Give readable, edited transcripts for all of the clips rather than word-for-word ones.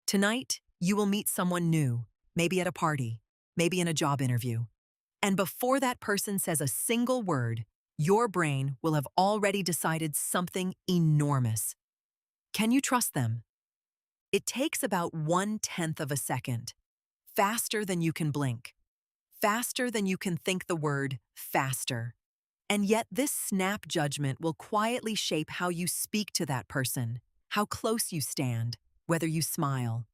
Tonight, you will meet someone new, maybe at a party, maybe in a job interview. And before that person says a single word, your brain will have already decided something enormous. Can you trust them? It takes about 1/10 of a second, faster than you can blink, faster than you can think the word faster. And yet this snap judgment will quietly shape how you speak to that person, how close you stand, whether you smile.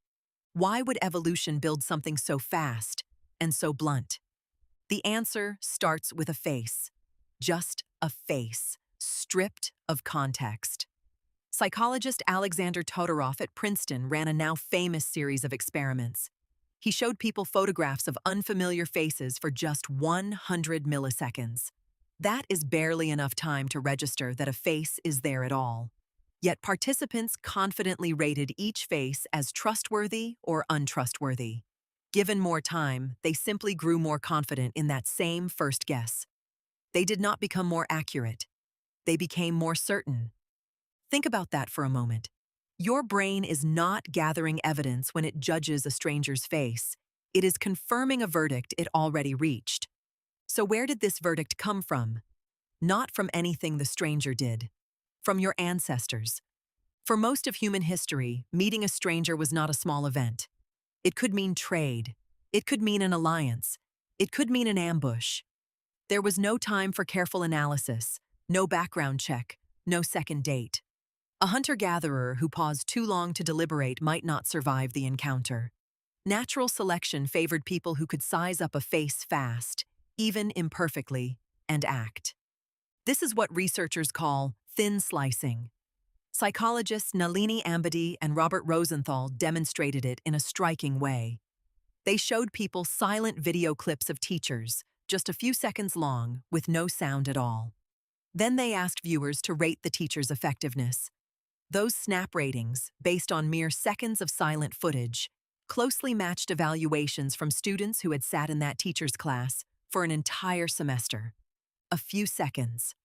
Why would evolution build something so fast and so blunt? The answer starts with a face. Just a face, stripped of context. Psychologist Alexander Todorov at Princeton ran a now famous series of experiments. He showed people photographs of unfamiliar faces for just 100 milliseconds. That is barely enough time to register that a face is there at all. Yet participants confidently rated each face as trustworthy or untrustworthy. Given more time, they simply grew more confident in that same first guess. They did not become more accurate. They became more certain. Think about that for a moment. Your brain is not gathering evidence when it judges a stranger's face. It is confirming a verdict it already reached. So where did this verdict come from? Not from anything the stranger did. From your ancestors. For most of human history, meeting a stranger was not a small event. It could mean trade. It could mean an alliance. It could mean an ambush. There was no time for careful analysis, no background check, no second date. A hunter-gatherer who paused too long to deliberate might not survive the encounter. Natural selection favored people who could size up a face fast, even imperfectly, and act. This is what researchers call thin slicing. Psychologists Nalini, Ambady, and Robert Rosenthal demonstrated it in a striking way. They showed people silent video clips of teachers, just a few seconds long, with no sound at all. Then they asked viewers to rate the teacher's effectiveness. Those snap ratings, based on mere seconds of silent footage, closely matched evaluations from students who had sat in that teacher's class for an entire semester. A few seconds.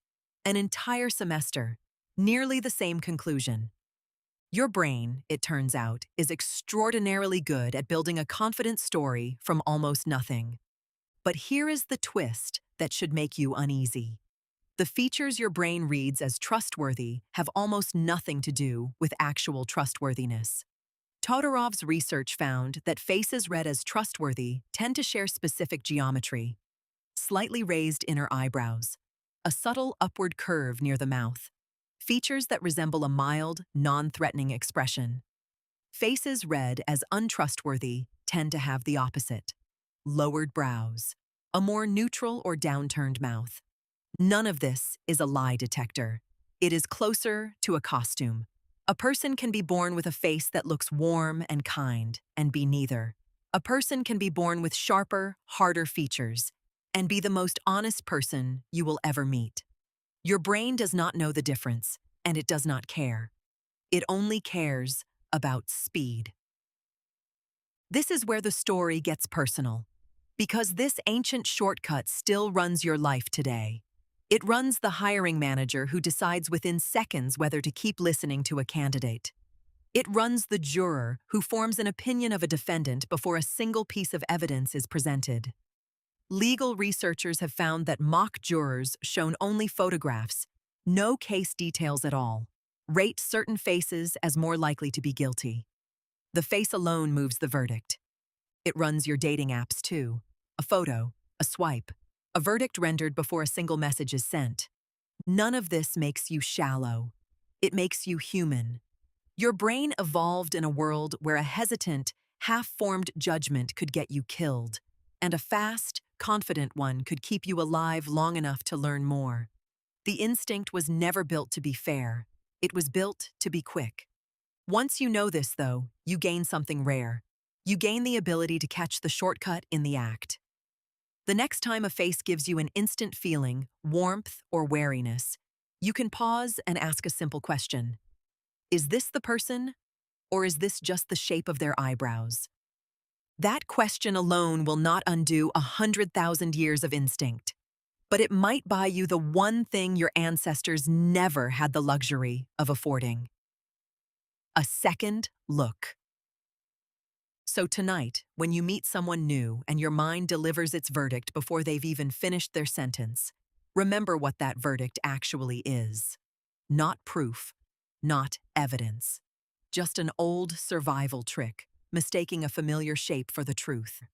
An entire semester. Nearly the same conclusion. Your brain, it turns out, is extraordinarily good at building a confident story from almost nothing. But here is the twist that should make you uneasy. The features your brain reads as trustworthy have almost nothing to do with actual trustworthiness. Todorov's research found that faces read as trustworthy tend to share specific geometry. Slightly raised inner eyebrows, a subtle upward curve near the mouth, features that resemble a mild, non-threatening expression. Faces read as untrustworthy tend to have the opposite. Lowered brows, a more neutral or downturned mouth. None of this is a lie detector. It is closer to a costume. A person can be born with a face that looks warm and kind and be neither. A person can be born with sharper, harder features and be the most honest person you will ever meet. Your brain does not know the difference, and it does not care. It only cares about speed. This is where the story gets personal, because this ancient shortcut still runs your life today. It runs the hiring manager who decides within seconds whether to keep listening to a candidate. It runs the juror who forms an opinion of a defendant before a single piece of evidence is presented. Legal researchers have found that mock jurors shown only photographs, no case details at all, rate certain faces as more likely to be guilty. The face alone moves the verdict. It runs your dating apps too. A photo, a swipe, a verdict rendered before a single message is sent. None of this makes you shallow. It makes you human. Your brain evolved in a world where a hesitant, half-formed judgment could get you killed, and a fast, confident one could keep you alive long enough to learn more. The instinct was never built to be fair. It was built to be quick. Once you know this, though, you gain something rare. You gain the ability to catch the shortcut in the act. The next time a face gives you an instant feeling, warmth, or wariness, you can pause and ask a simple question. Is this the person, or is this just the shape of their eyebrows? That question alone will not undo 100,000 years of instinct, but it might buy you the one thing your ancestors never had the luxury of affording: a second look. So tonight, when you meet someone new and your mind delivers its verdict before they've even finished their sentence, remember what that verdict actually is. Not proof, not evidence. Just an old survival trick, mistaking a familiar shape for the truth.